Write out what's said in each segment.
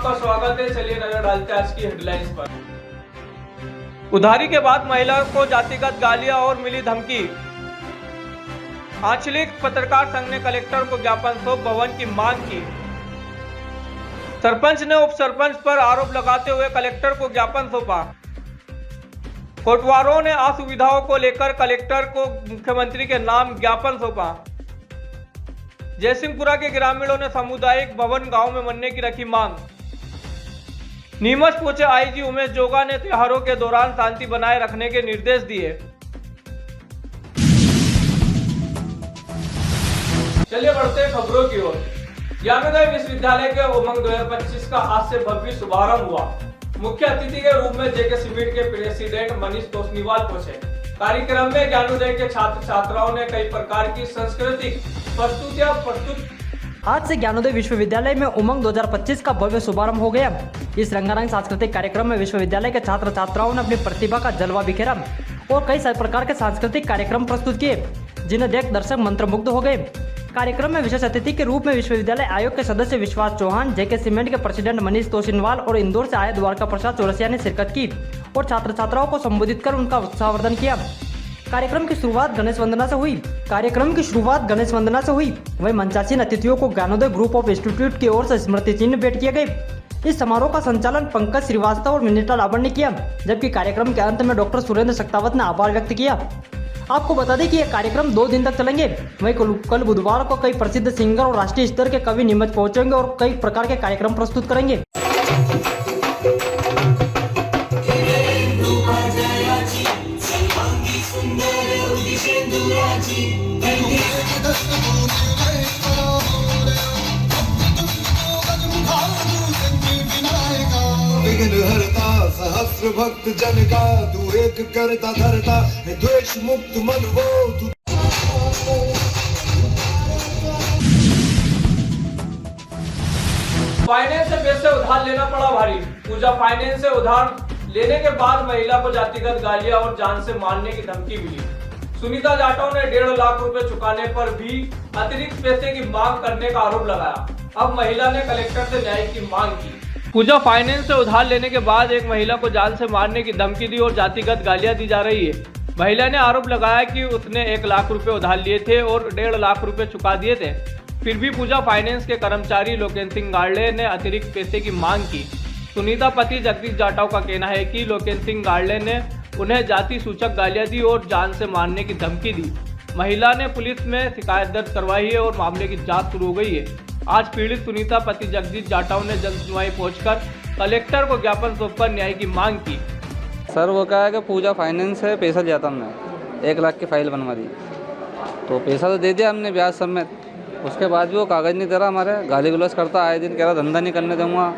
आपका स्वागत है। चलिए नजर डालते हैं आज की हेडलाइंस पर। उधारी के बाद महिला को जातिगत गालियां और मिली धमकी। आंचलिक पत्रकार संघ ने कलेक्टर को ज्ञापन सौंप भवन की मांग की। सरपंच ने उप सरपंच पर आरोप लगाते हुए कलेक्टर को ज्ञापन सौंपा। कोटवारों ने असुविधाओं को लेकर कलेक्टर को मुख्यमंत्री के नाम ज्ञापन सौंपा। जयसिंहपुरा के ग्रामीणों ने सामुदायिक भवन गांव में बनने की रखी मांग। नीमच पहुंचे आईजी उमेश जोगा ने त्योहारों के दौरान शांति बनाए रखने के निर्देश दिए। चलिए बढ़ते हैं खबरों की ओर। ज्ञानोदय विश्वविद्यालय के उमंग 2025 का आज से भव्य शुभारंभ हुआ। मुख्य अतिथि के रूप में जेके सीमेंट के प्रेसिडेंट मनीष तोष्णीवाल पहुंचे। कार्यक्रम में ज्ञानोदय के छात्र छात्राओं ने कई प्रकार की सांस्कृतिक प्रस्तुतियां प्रस्तुत। आज से ज्ञानोदय विश्वविद्यालय में उमंग 2025 का भव्य शुभारंभ हो गया। इस रंगारंग सांस्कृतिक कार्यक्रम में विश्वविद्यालय के छात्र छात्राओं ने अपनी प्रतिभा का जलवा बिखेरा और कई प्रकार के सांस्कृतिक कार्यक्रम प्रस्तुत किए, जिन्हें देख दर्शक मंत्रमुग्ध हो गए। कार्यक्रम में विशेष अतिथि के रूप में विश्वविद्यालय आयोग के सदस्य विश्वास चौहान, जेके सीमेंट के प्रेसिडेंट मनीष तोष्णीवाल और इंदौर से आए द्वारका प्रसाद चौरसिया ने शिरकत की और छात्र छात्राओं को संबोधित कर उनका उत्साहवर्धन किया। कार्यक्रम की शुरुआत गणेश वंदना से हुई। वहीं मंचासीन अतिथियों को ज्ञानोदय ग्रुप ऑफ इंस्टीट्यूट की ओर से स्मृति चिन्ह भेंट किए गए। इस समारोह का संचालन पंकज श्रीवास्तव और मिनिटा लावण ने किया, जबकि कार्यक्रम के अंत में डॉक्टर सुरेंद्र सक्तावत ने आभार व्यक्त किया। आपको बता दें कि यह कार्यक्रम 2 दिन तक चलेंगे। वहीं कल बुधवार को कई प्रसिद्ध सिंगर और राष्ट्रीय स्तर के कवि नीमच पहुंचेंगे और कई प्रकार के कार्यक्रम प्रस्तुत करेंगे। विघ्न हरता सहस्र भक्त जन का, तू एक करता धरता है द्वेष मुक्त मन वो तू। फाइनेंस से पैसे उधार लेना पड़ा भारी। पूजा फाइनेंस से उधार लेने के बाद महिला को जातिगत गालियां और जान से मारने की धमकी मिली। सुनीता जाटव ने 1.5 लाख रुपए चुकाने पर भी अतिरिक्त पैसे की मांग करने का आरोप लगाया। अब महिला ने कलेक्टर से न्याय की मांग की। पूजा फाइनेंस से उधार लेने के बाद एक महिला को जान से मारने की धमकी दी और जातिगत गालियां दी जा रही है। महिला ने आरोप लगाया कि उसने 1 लाख रुपए उधार लिए थे और 1.5 लाख रुपए चुका दिए थे। फिर भी पूजा फाइनेंस के कर्मचारी लोकेन सिंह गाड़े ने अतिरिक्त पैसे की मांग की। सुनीता पति जगदीश जाटव का कहना है कि लोकेन सिंह गाड़े ने उन्हें जाति सूचक गालियां दी और जान से मारने की धमकी दी। महिला ने पुलिस में शिकायत दर्ज करवाई है और मामले की जांच शुरू हो गई है। आज पीड़ित सुनीता पति जगदीश जाटव ने जन सुनवाई पहुंचकर कलेक्टर को ज्ञापन सौंपकर न्याय की मांग की। सर वो क्या है कि पूजा फाइनेंस से पैसा लिया था हमने, 1 लाख की फाइल बनवा दी, तो पैसा तो दे दिया हमने ब्याज समेत। उसके बाद भी वो कागज़ नहीं दे रहा, हमारे गाली गलौज करता, आए दिन कह रहा धंधा नहीं करने दूँगा,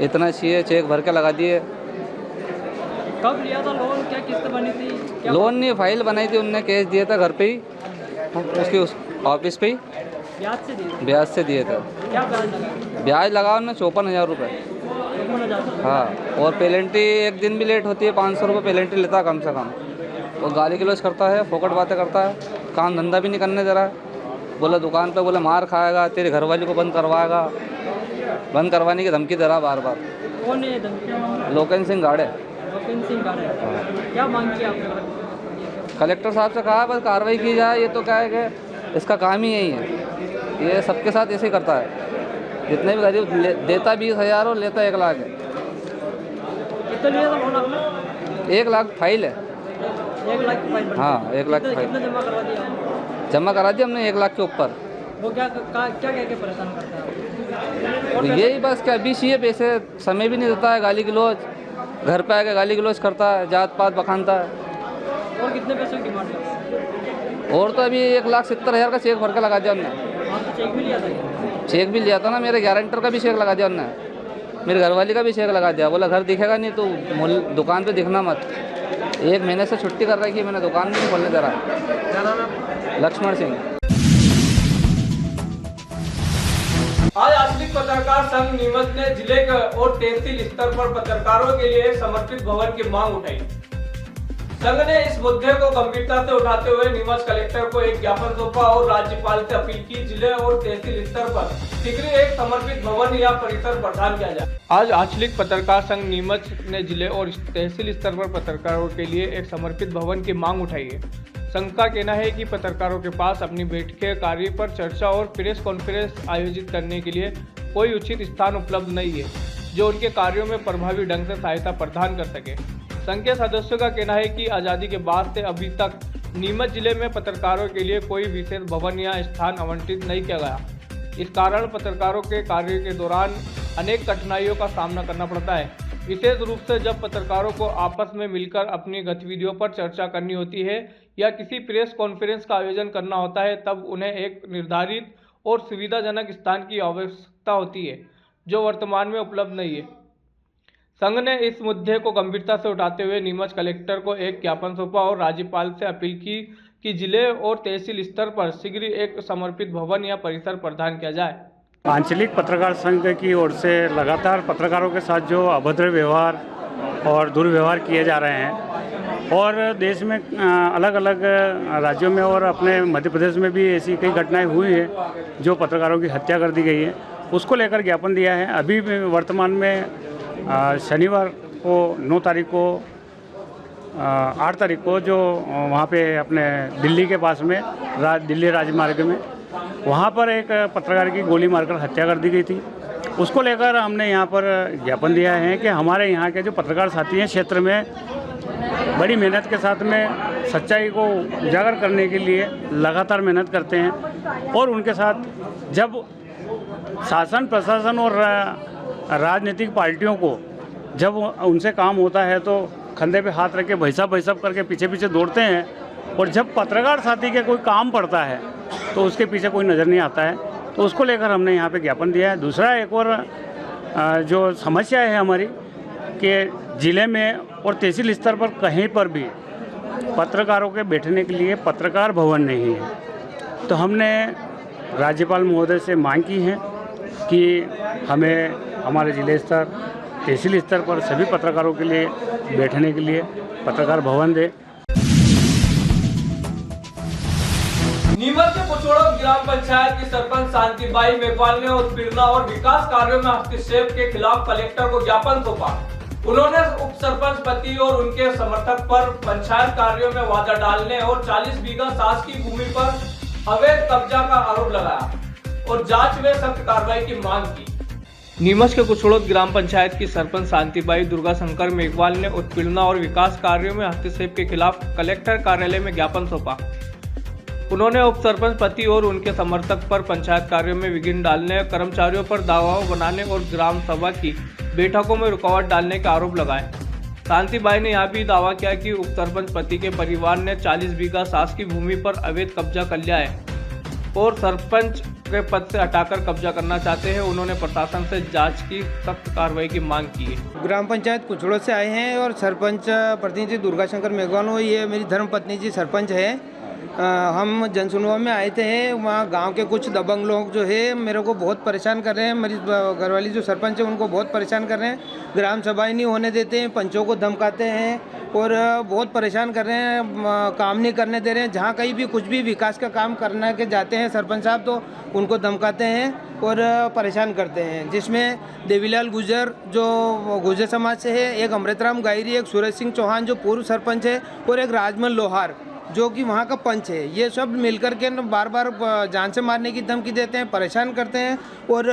इतना चाहिए, चेक भर के लगा दिए। कब लिया था लोन? क्या किस्त बनी थी? लोन नहीं, फाइल बनाई थी, उनने केस दिया था घर पे ही, उसके उस ऑफिस पे ही ब्याज से दिए थे। क्या ब्याज लगा उन्होंने 54,000 रुपये। हाँ, और पेनल्टी एक दिन भी लेट होती है 500 रुपये पेनल्टी लेता है कम से कम। वो गाली गलौज करता है, फोकट बातें करता है, काम धंधा भी नहीं करने दे रहा है। बोला दुकान पे बोले मार खाएगा, तेरे घरवाली को बंद करवाएगा, बंद करवाने की धमकी दे रहा बार बार। कौन है धमकी? लोकेन सिंह गाड़े। क्या मांग की आपने? कलेक्टर साहब से कहा बस कार्रवाई की जाए। ये तो क्या है कि इसका काम ही यही है, ये सबके साथ ऐसे ही करता है। जितने भी गरीब देता 20,000 और लेता 1 लाख है। कितना लिया था लोन आपने? 1 लाख फाइल है। 1 लाख की फाइल? हाँ, 1 लाख की फाइल कितना जमा करवा दिया? जमा करा दिया हमने 1 लाख के ऊपर। वो क्या के परेशान करता है? तो यही बस क्या अभी चाहिए पैसे, समय भी नहीं देता है, गाली गलौज, घर पे आके गाली गलौज करता है, जात पात बखानता है। और कितने पैसों की डिमांड है? और तो अभी 1,70,000 का चेक भर के लगा दिया हमने। चेक भी लिया था? चेक भी लिया था ना, मेरे गारंटर का भी चेक लगा दिया उनने, मेरी घरवाली का भी चेक लगा दिया। बोला घर दिखेगा नहीं तो दुकान पे दिखना मत। 1 महीने से छुट्टी कर रही कि मैंने दुकान भी नहीं खोलने दे रहा। लक्ष्मण सिंह। आज आंचलिक पत्रकार संघ नीमच ने जिले के और तहसील स्तर पर पत्रकारों के लिए समर्पित भवन की मांग उठाई। संघ ने इस मुद्दे को गंभीरता से उठाते हुए नीमच कलेक्टर को एक ज्ञापन सौंपा और राज्यपाल से अपील की जिले और तहसील स्तर पर शीघ्र एक समर्पित भवन या परिसर प्रदान किया जाए। आज आंचलिक पत्रकार संघ नीमच ने जिले और तहसील स्तर पर पत्रकारों के लिए एक समर्पित भवन की मांग उठाई है। संघ का कहना है कि पत्रकारों के पास अपनी बैठकें, कार्य पर चर्चा और प्रेस कॉन्फ्रेंस आयोजित करने के लिए कोई उचित स्थान उपलब्ध नहीं है जो उनके कार्यों में प्रभावी ढंग से सहायता प्रदान कर सके। संघ के सदस्यों का कहना है कि आज़ादी के बाद से अभी तक नीमच जिले में पत्रकारों के लिए कोई विशेष भवन या स्थान आवंटित नहीं किया गया। इस कारण पत्रकारों के कार्य के दौरान अनेक कठिनाइयों का सामना करना पड़ता है, विशेष रूप से जब पत्रकारों को आपस में मिलकर अपनी गतिविधियों पर चर्चा करनी होती है या किसी प्रेस कॉन्फ्रेंस का आयोजन करना होता है, तब उन्हें एक निर्धारित और सुविधाजनक स्थान की आवश्यकता होती है जो वर्तमान में उपलब्ध नहीं है। संघ ने इस मुद्दे को गंभीरता से उठाते हुए नीमच कलेक्टर को एक ज्ञापन सौंपा और राज्यपाल से अपील की कि जिले और तहसील स्तर पर शीघ्र एक समर्पित भवन या परिसर प्रदान किया जाए। आंचलिक पत्रकार संघ की ओर से लगातार पत्रकारों के साथ जो अभद्र व्यवहार और दुर्व्यवहार किए जा रहे हैं और देश में अलग अलग राज्यों में और अपने मध्य प्रदेश में भी ऐसी कई घटनाएं हुई हैं जो पत्रकारों की हत्या कर दी गई है, उसको लेकर ज्ञापन दिया है। अभी वर्तमान में शनिवार को 9 तारीख को 8 तारीख को जो वहाँ पे अपने दिल्ली के पास में दिल्ली राजमार्ग में वहाँ पर एक पत्रकार की गोली मारकर हत्या कर दी गई थी। उसको लेकर हमने यहाँ पर ज्ञापन दिया है कि हमारे यहाँ के जो पत्रकार साथी हैं क्षेत्र में बड़ी मेहनत के साथ में सच्चाई को उजागर करने के लिए लगातार मेहनत करते हैं और उनके साथ जब शासन प्रशासन और राजनीतिक पार्टियों को जब उनसे काम होता है तो कंधे पे हाथ रख के भैसा करके पीछे पीछे दौड़ते हैं और जब पत्रकार साथी के कोई काम पड़ता है तो उसके पीछे कोई नज़र नहीं आता है। तो उसको लेकर हमने यहाँ पे ज्ञापन दिया है। दूसरा एक और जो समस्या है हमारी कि ज़िले में और तहसील स्तर पर कहीं पर भी पत्रकारों के बैठने के लिए पत्रकार भवन नहीं है। तो हमने राज्यपाल महोदय से मांग की है कि हमें हमारे जिले स्तर तहसील स्तर पर सभी पत्रकारों के लिए बैठने के लिए पत्रकार भवन दे। नीमच के पुचोड़ा ग्राम पंचायत की सरपंच शांतिबाई मेघवाल ने उत्पीड़न और विकास कार्यों में हस्तक्षेप के खिलाफ कलेक्टर को ज्ञापन सौंपा। उन्होंने उप सरपंच पति और उनके समर्थक पर पंचायत कार्यों में वादा डालने और 40 बीघा शासकीय भूमि पर अवैध कब्जा का आरोप लगाया और जांच में सख्त कार्रवाई की मांग की। नीमच के कुछड़ोद ग्राम पंचायत की सरपंच शांतिबाई दुर्गा शंकर मेघवाल ने उत्पीड़न और विकास कार्यों में हस्तक्षेप के खिलाफ कलेक्टर कार्यालय में ज्ञापन सौंपा। उन्होंने उप सरपंच पति और उनके समर्थक पर पंचायत कार्यों में विघ्न डालने, कर्मचारियों पर दबाव बनाने और ग्राम सभा की बैठकों में रुकावट डालने के आरोप लगाए। शांतिबाई ने यह भी दावा किया कि उप सरपंच पति के परिवार ने 40 बीघा शासकीय भूमि पर अवैध कब्जा कर लिया है और सरपंच के पद से हटाकर कब्जा करना चाहते हैं। उन्होंने प्रशासन से जांच की सख्त कार्रवाई की मांग की है। ग्राम पंचायत कुछड़ो से आए हैं और सरपंच प्रतिनिधि दुर्गा शंकर मेघवाल, ये मेरी धर्मपत्नी जी सरपंच है। हम जनसुनवा में आए थे, वहाँ गांव के कुछ दबंग लोग जो है मेरे को बहुत परेशान कर रहे हैं। मेरी घरवाली जो सरपंच है उनको बहुत परेशान कर रहे हैं। ग्राम सभाएं नहीं होने देते हैं, पंचों को धमकाते हैं और बहुत परेशान कर रहे हैं, काम नहीं करने दे रहे हैं। जहाँ कहीं भी कुछ भी विकास का काम करने के जाते हैं सरपंच साहब तो उनको धमकाते हैं और परेशान करते हैं। जिसमें देवीलाल गुजर जो गुजर समाज से है, एक अमृतराम गायरी, एक सूरज सिंह चौहान जो पूर्व सरपंच है और एक राजमल लोहार जो कि वहाँ का पंच है। ये सब मिलकर के बार बार जान से मारने की धमकी देते हैं, परेशान करते हैं और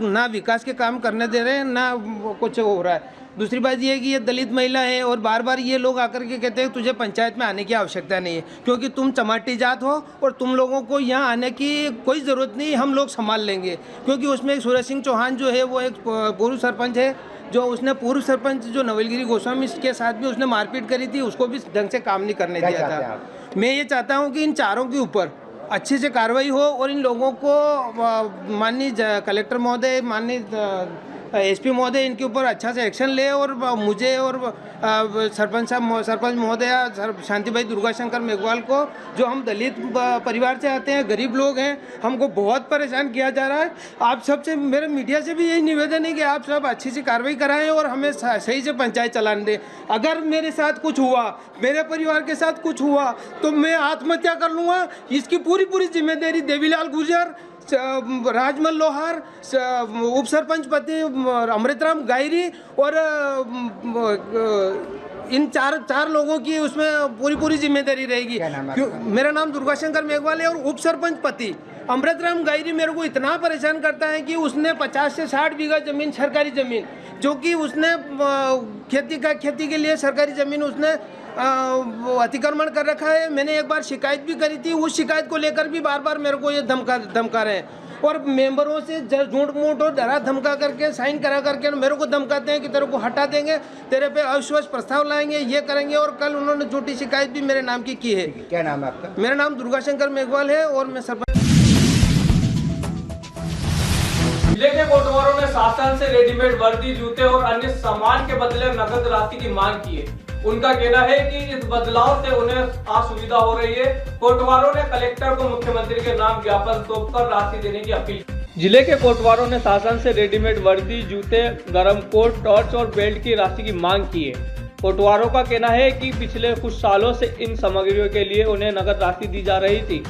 ना विकास के काम करने दे रहे हैं ना कुछ हो रहा है। दूसरी बात ये है कि ये दलित महिला है और बार बार ये लोग आकर के कहते हैं तुझे पंचायत में आने की आवश्यकता नहीं है क्योंकि तुम चमाटी जात हो और तुम लोगों को यहाँ आने की कोई ज़रूरत नहीं, हम लोग संभाल लेंगे। क्योंकि उसमें एक सूरज सिंह चौहान जो है वो एक पूर्व सरपंच है, जो उसने पूर्व सरपंच जो नवलगिरी गोस्वामी के साथ भी उसने मारपीट करी थी, उसको भी ढंग से काम नहीं करने दिया था। मैं ये चाहता हूँ कि इन चारों के ऊपर अच्छे से कार्रवाई हो और इन लोगों को माननीय कलेक्टर महोदय, माननीय एसपी महोदय इनके ऊपर अच्छा से एक्शन ले और मुझे और सरपंच महोदया शांतिबाई दुर्गाशंकर मेघवाल को, जो हम दलित परिवार से आते हैं, गरीब लोग हैं, हमको बहुत परेशान किया जा रहा है। आप सबसे, मेरे मीडिया से भी यही निवेदन है कि आप सब अच्छी सी कार्रवाई कराएं और हमें सही से पंचायत चलाने दें। अगर मेरे साथ कुछ हुआ, मेरे परिवार के साथ कुछ हुआ, तो मैं आत्महत्या कर लूँगा। इसकी पूरी जिम्मेदारी देवीलाल गुर्जर, राजमल लोहार, उप सरपंच पति अमृतराम गायरी और इन चार लोगों की उसमें पूरी जिम्मेदारी रहेगी। मेरा नाम दुर्गाशंकर मेघवाल है और उप सरपंच पति अमृतराम गायरी मेरे को इतना परेशान करता है कि उसने 50 से 60 बीघा जमीन, सरकारी जमीन, जो कि उसने खेती के लिए सरकारी जमीन उसने अतिक्रमण कर रखा है। मैंने एक बार शिकायत भी करी थी, उस शिकायत को लेकर भी बार मेरे को ये धमका रहे हैं और मेंबरों से झूठ मूठ और डरा धमका करके साइन करा करके मेरे को धमकाते हैं कि तेरे को हटा देंगे, तेरे पे अविश्वास प्रस्ताव लाएंगे, ये करेंगे। और कल उन्होंने झूठी शिकायत भी मेरे नाम की है। क्या नाम है आपका? मेरा नाम दुर्गाशंकर मेघवाल है और मैं सरपंच। जिले के कोटवारों ने शासन से रेडीमेड वर्दी, जूते और अन्य सामान के बदले नकद राशि की मांग की है। उनका कहना है कि इस बदलाव से उन्हें असुविधा हो रही है। कोटवारों ने कलेक्टर को मुख्यमंत्री के नाम ज्ञापन सौंपकर राशि देने की अपील की। जिले के कोटवारों ने शासन से रेडीमेड वर्दी, जूते, गर्म कोट, टॉर्च और बेल्ट की राशि की मांग की है। कोटवारों का कहना है कि पिछले कुछ सालों से इन सामग्रियों के लिए उन्हें नकद राशि दी जा रही थी,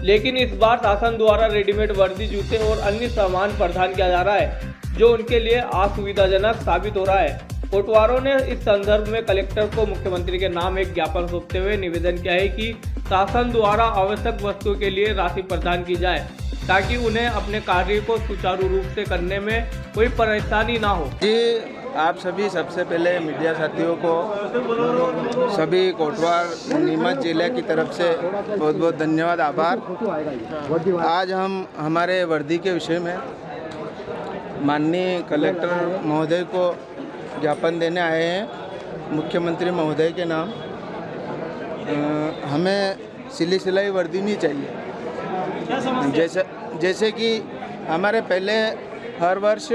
लेकिन इस बार शासन द्वारा रेडीमेड वर्दी, जूते और अन्य सामान प्रदान किया जा रहा है, जो उनके लिए असुविधाजनक साबित हो रहा है। कोटवारों ने इस संदर्भ में कलेक्टर को मुख्यमंत्री के नाम एक ज्ञापन सौंपते हुए निवेदन किया है कि शासन द्वारा आवश्यक वस्तुओं के लिए राशि प्रदान की जाए, ताकि उन्हें अपने कार्य को सुचारू रूप से करने में कोई परेशानी ना हो। जी, आप सभी, सबसे पहले मीडिया साथियों को, सभी कोटवार नीमच जिले की तरफ से बहुत बहुत धन्यवाद, आभार। आज हम हमारे वर्दी के विषय में माननीय कलेक्टर महोदय को ज्ञापन देने आए हैं मुख्यमंत्री महोदय के नाम। हमें सिलाई वर्दी नहीं चाहिए। जैसे कि हमारे पहले हर वर्ष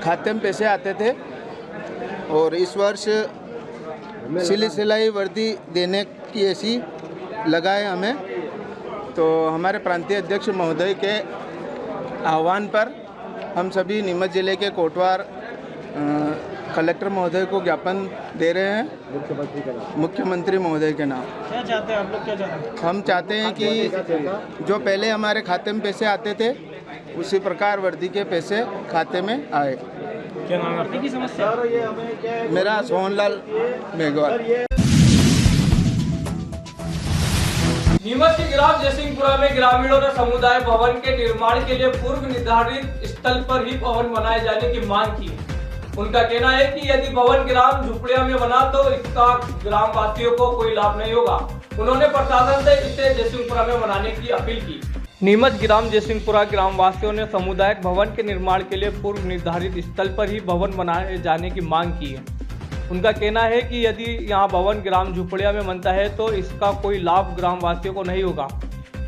खाते में पैसे आते थे और इस वर्ष सिलाई वर्दी देने की ऐसी लगाए हमें, तो हमारे प्रांतीय अध्यक्ष महोदय के आह्वान पर हम सभी नीमच जिले के कोटवार कलेक्टर महोदय को ज्ञापन दे रहे हैं मुख्यमंत्री महोदय के नाम। क्या चाहते हैं आप लोग? क्या चाहते हैं? हम चाहते हैं कि जो पहले हमारे खाते में पैसे आते थे, उसी प्रकार वर्दी के पैसे खाते में आए। क्या नाम है आपकी समस्या? मेरा सोहनलाल मेघवाल। नीमच के ग्राम जयसिंहपुरा में ग्रामीणों ने समुदाय भवन के निर्माण के लिए पूर्व निर्धारित स्थल पर ही भवन बनाए जाने की मांग की। उनका कहना है कि यदि भवन ग्राम झुपड़िया में बना तो इसका ग्राम वासियों को कोई लाभ नहीं होगा। उन्होंने प्रशासन से इसे जयसिंहपुरा में बनाने की अपील की। नीमच ग्राम जयसिंहपुरा ग्राम वासियों ने सामुदायिक भवन के निर्माण के लिए पूर्व निर्धारित स्थल पर ही भवन बनाए जाने की मांग की है। उनका कहना है कि यदि यहाँ भवन ग्राम झुपड़िया में बनता है तो इसका कोई लाभ ग्राम वासियों को नहीं होगा।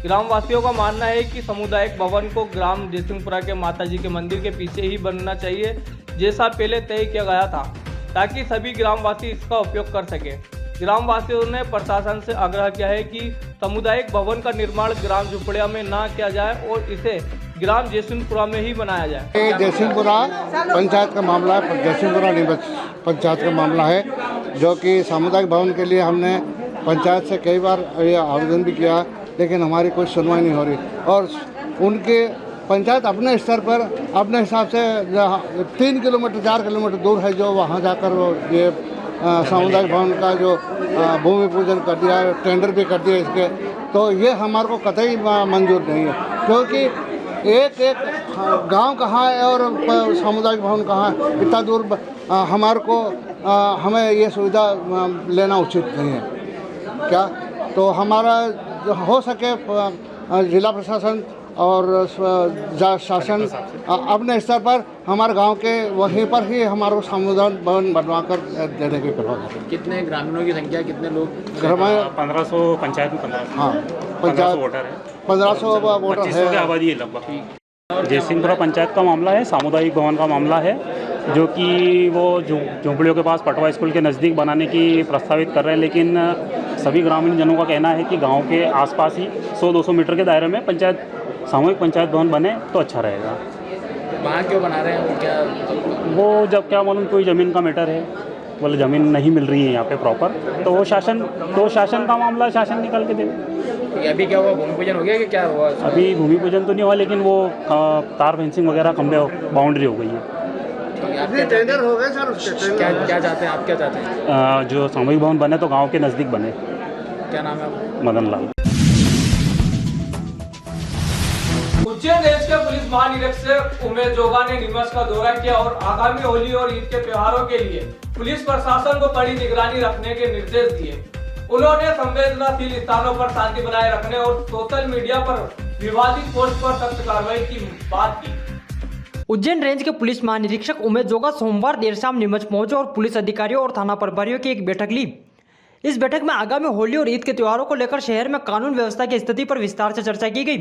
ग्राम वासियों का मानना है कि सामुदायिक भवन को ग्राम जयसिंहपुरा के माताजी के मंदिर के पीछे ही बनना चाहिए, जैसा पहले तय किया गया था, ताकि सभी ग्रामवासी इसका उपयोग कर सके। ग्रामवासियों ने प्रशासन से आग्रह किया है कि सामुदायिक भवन का निर्माण ग्राम झुपड़िया में ना किया जाए और इसे ग्राम जयसिंहपुरा में ही बनाया जाए। जयसिंहपुरा पंचायत का मामला है, जयसिंहपुरा नीमच पंचायत का मामला है, जो कि सामुदायिक भवन के लिए हमने पंचायत से कई बार ये आवेदन भी किया, लेकिन हमारी कोई सुनवाई नहीं हो रही। और उनके पंचायत अपने स्तर पर अपने हिसाब से 3 किलोमीटर 4 किलोमीटर दूर है, जो वहाँ जाकर ये सामुदायिक भवन का जो भूमि पूजन कर दिया है, टेंडर भी कर दिया इसके, तो ये हमारे को कतई मंजूर नहीं है, क्योंकि एक गांव कहाँ है और सामुदायिक भवन कहाँ है, इतना दूर हमारे को हमें ये सुविधा लेना उचित नहीं है। क्या तो हमारा हो सके जिला प्रशासन और शासन अपने स्तर पर हमारे गांव के वहीं पर ही हमारे सामुदायिक भवन बनवा कर देने की करवा। कितने ग्रामीणों की संख्या, कितने लोग? 1500 पंचायत में 1500। हाँ, पंचायत 1500 वोटर है। 1500 वोटर है। आबादी है लगभग। जयसिंहपुरा पंचायत का मामला है, सामुदायिक भवन का मामला है, जो कि वो झोंपड़ियों के पास पटवा स्कूल के नज़दीक बनाने की प्रस्तावित कर रहे हैं, लेकिन सभी ग्रामीण जनों का कहना है कि गांव के आसपास ही 100-200 मीटर के दायरे में सामूहिक पंचायत भवन बने तो अच्छा रहेगा। वहाँ क्यों बना रहे हैं? वो क्या वो जब क्या मालूम कोई ज़मीन का मैटर है, बोले ज़मीन नहीं मिल रही है यहाँ पे प्रॉपर, तो वो शासन का मामला शासन निकाल के देगा। अभी क्या हुआ, भूमि पूजन हो गया कि क्या हुआ? अभी भूमि पूजन तो नहीं हुआ, लेकिन वो तार फेंसिंग वगैरह खंबे बाउंड्री हो गई है। टेंडर हो गए सर उसके। क्या चाहते हैं आप? क्या चाहते हैं? जो सामूहिक भवन बने तो गांव के नज़दीक बने। क्या नाम है आपका? मदन लाल। उज्जैन रेंज के पुलिस महानिरीक्षक उमेश जोगा ने नीमच का दौरा किया और आगामी होली और ईद के त्योहारों के लिए पुलिस प्रशासन को कड़ी निगरानी रखने के निर्देश दिए। उन्होंने संवेदनशील स्थानों पर शांति बनाए रखने और सोशल मीडिया पर विवादित पोस्ट पर सख्त कार्रवाई की बात की। उज्जैन रेंज के पुलिस महानिरीक्षक उमेश जोगा सोमवार देर शाम नीमच पहुंचे और पुलिस अधिकारियों और थाना प्रभारियों की एक बैठक ली। इस बैठक में आगामी होली और ईद के त्योहारों को लेकर शहर में कानून व्यवस्था की स्थिति पर विस्तार से चर्चा की गई।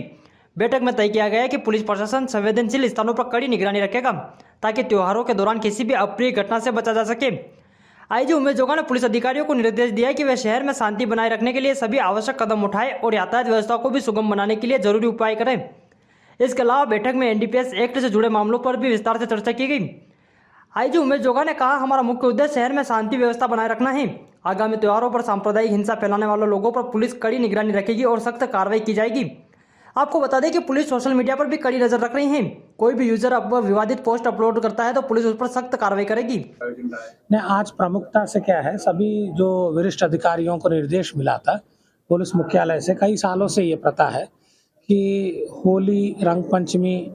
बैठक में तय किया गया कि पुलिस प्रशासन संवेदनशील स्थानों पर कड़ी निगरानी रखेगा ताकि त्योहारों के दौरान किसी भी अप्रिय घटना से बचा जा सके। आईजी उमेश जोगा ने पुलिस अधिकारियों को निर्देश दिया कि वे शहर में शांति बनाए रखने के लिए सभी आवश्यक कदम उठाएं और यातायात व्यवस्था को भी सुगम बनाने के लिए जरूरी उपाय करें। इसके अलावा बैठक में एनडीपीएस एक्ट से जुड़े मामलों पर भी विस्तार से चर्चा की गई। आईजी उमेश जोगा ने कहा, हमारा मुख्य उद्देश्य शहर में शांति व्यवस्था बनाए रखना है। आगामी त्योहारों पर सांप्रदायिक हिंसा फैलाने वाले लोगों पर पुलिस कड़ी निगरानी रखेगी और सख्त कार्रवाई की जाएगी। आपको बता दें कि पुलिस सोशल मीडिया पर भी कड़ी नजर रख रही है। कोई भी यूजर अब विवादित पोस्ट अपलोड करता है तो पुलिस उस पर सख्त कार्रवाई करेगी। ने आज प्रमुखता से क्या है, सभी जो वरिष्ठ अधिकारियों को निर्देश मिला था पुलिस मुख्यालय से, कई सालों से ये प्रथा है कि होली, रंग पंचमी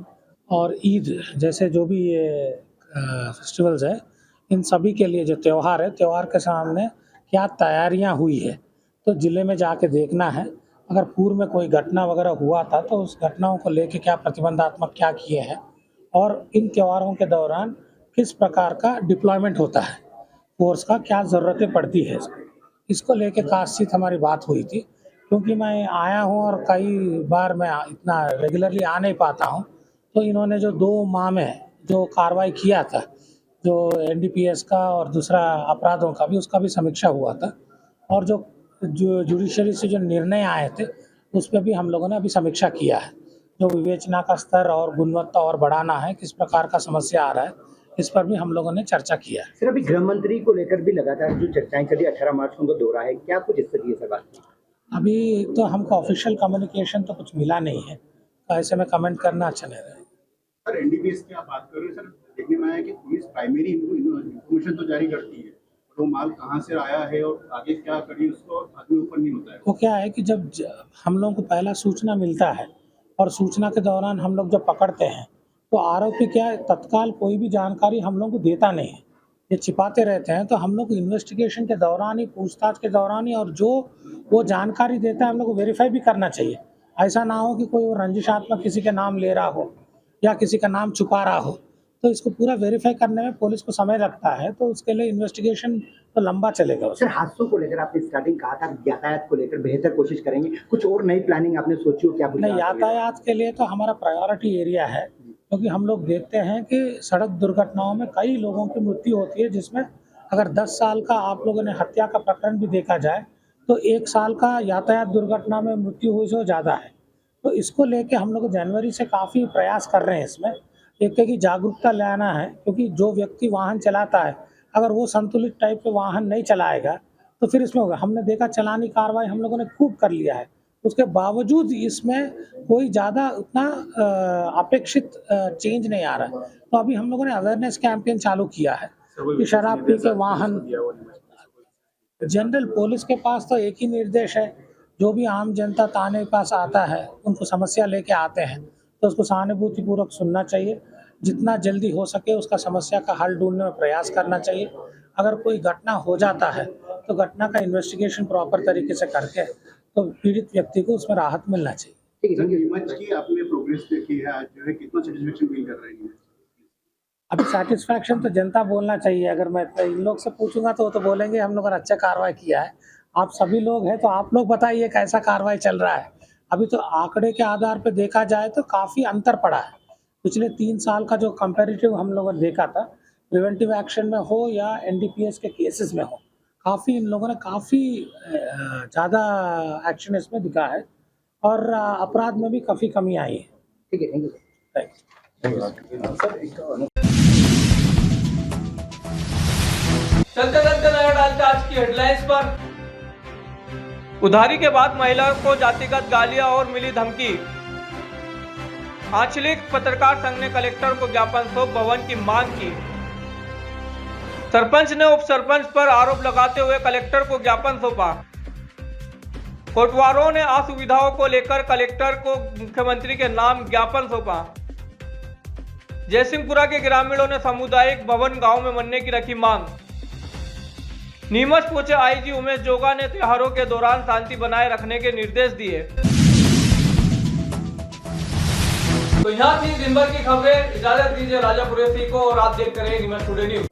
और ईद जैसे जो भी ये फेस्टिवल्स है, इन सभी के लिए जो त्यौहार है, त्यौहार के सामने क्या तैयारियां हुई है तो ज़िले में जाके देखना है। अगर पूर्व में कोई घटना वगैरह हुआ था तो उस घटनाओं को लेके क्या प्रतिबंधात्मक क्या किए हैं और इन त्योहारों के दौरान किस प्रकार का डिप्लॉयमेंट होता है, फोर्स का क्या ज़रूरतें पड़ती है, इसको लेके काफित हमारी बात हुई थी। क्योंकि मैं आया हूँ और कई बार मैं इतना रेगुलरली आ नहीं पाता हूँ, तो इन्होंने जो 2 माह में जो कार्रवाई किया था, जो एनडीपीएस का और दूसरा अपराधों का भी, उसका भी समीक्षा हुआ था और जो जुडिशरी से जो निर्णय आए थे उस पर भी हम लोगों ने अभी समीक्षा किया है। जो विवेचना का स्तर और गुणवत्ता और बढ़ाना है, किस प्रकार का समस्या आ रहा है, इस पर भी हम लोगों ने चर्चा किया है। सर, अभी गृह मंत्री को लेकर भी लगातार जो चर्चाएं चली, 18 मार्च को दौरा है, क्या कुछ स्थिति है सर बात की? अभी तो हमको ऑफिशियल कम्युनिकेशन तो कुछ मिला नहीं है, तो ऐसे में कमेंट करना अच्छा नहीं रहेगा। सर, एनडीपीएस की आप बात कर रहे हो, सर देखने में आया कि पुलिस प्राइमरी इन्फॉर्मेशन तो जारी करती है, तो माल कहाँ से आया है और आगे क्या करिए उसको आदमी ऊपर नहीं होता है। वो क्या है कि जब हम लोगों को पहला सूचना मिलता है और सूचना के दौरान हम लोग जब पकड़ते हैं तो आरोपी क्या है, तत्काल कोई भी जानकारी हम लोग को देता नहीं है, ये छिपाते रहते हैं। तो हम लोग इन्वेस्टिगेशन के दौरान ही, पूछताछ के दौरान ही, और जो वो जानकारी देता है हम लोग को वेरीफाई भी करना चाहिए। ऐसा ना हो कि कोई रंजिशात्मक किसी के नाम ले रहा हो या किसी का नाम छुपा रहा हो, तो इसको पूरा वेरीफाई करने में पुलिस को समय लगता है, तो उसके लिए इन्वेस्टिगेशन तो लंबा चलेगा। सर, हादसों को लेकर आपने स्टार्टिंग कहा था यातायात को लेकर बेहतर कोशिश करेंगे, कुछ और नई प्लानिंग आपने सोची हो क्या? नहीं, यातायात के लिए तो हमारा प्रायोरिटी एरिया है, क्योंकि हम लोग देखते हैं कि सड़क दुर्घटनाओं में कई लोगों की मृत्यु होती है, जिसमें अगर 10 साल का आप लोगों ने हत्या का प्रकरण भी देखा जाए तो 1 साल का यातायात दुर्घटना में मृत्यु हुई से ज़्यादा है। तो इसको लेके हम लोग जनवरी से काफ़ी प्रयास कर रहे हैं। इसमें एक की जागरूकता लाना है, क्योंकि जो व्यक्ति वाहन चलाता है अगर वो संतुलित टाइप के वाहन नहीं चलाएगा तो फिर इसमें होगा। हमने देखा चलानी कार्रवाई हम लोगों ने खूब कर लिया है, उसके बावजूद इसमें कोई ज़्यादा उतना अपेक्षित चेंज नहीं आ रहा है। तो अभी हम लोगों ने अवेयरनेस कैंपेन चालू किया है कि शराब पी के वाहन, जनरल पुलिस के पास तो एक ही निर्देश है, जो भी आम जनता थाने के पास आता है उनको समस्या लेके आते हैं तो उसको सहानुभूतिपूर्वक सुनना चाहिए, जितना जल्दी हो सके उसका समस्या का हल ढूंढने में प्रयास करना चाहिए। अगर कोई घटना हो जाता है तो घटना का इन्वेस्टिगेशन प्रॉपर तरीके से करके तो पीड़ित व्यक्ति को उसमें राहत मिलना चाहिए। नीमच की आपने प्रोग्रेस देखी है, आज जो है कितना सेटिस्फेक्शन फील कर रही है? अभी सेटिस्फैक्शन तो जनता बोलना चाहिए। अगर मैं इन लोग से पूछूंगा तो वो तो बोलेंगे हम लोग अच्छा कार्रवाई किया है। आप सभी लोग हैं तो आप लोग बताइए कैसा कार्रवाई चल रहा है। अभी तो आंकड़े के आधार पर देखा जाए तो काफ़ी अंतर पड़ा है, पिछले 3 साल का जो कंपैरेटिव हम लोगों ने देखा था, प्रिवेंटिव एक्शन में हो या एनडीपीएस के केसेस में हो, काफ़ी इन लोगों ने काफ़ी ज़्यादा एक्शन इसमें दिखा है और अपराध में भी काफ़ी कमी आई है। ठीक है, थैंक यू। चलते चलते नजर डालते आज की हेडलाइंस पर। उधारी के बाद महिला को जातिगत गालियां और मिली धमकी। आंचलिक पत्रकार संघ ने कलेक्टर को ज्ञापन सौंप भवन की मांग की। सरपंच ने उप सरपंच पर आरोप लगाते हुए कलेक्टर को ज्ञापन सौंपा। कोटवारों ने असुविधाओं को लेकर कलेक्टर को मुख्यमंत्री के नाम ज्ञापन सौंपा। जयसिंहपुरा के ग्रामीणों ने सामुदायिक भवन गांव में बनने की रखी मांग। नीमच पहुंचे आईजी उमेश जोगा ने त्योहारों के दौरान शांति बनाए रखने के निर्देश दिए। तो यहाँ थी दिन भर की खबरें। इजाजत दीजिए राजा कुरैशी को और आप देखते रहिए नीमच टुडे न्यूज।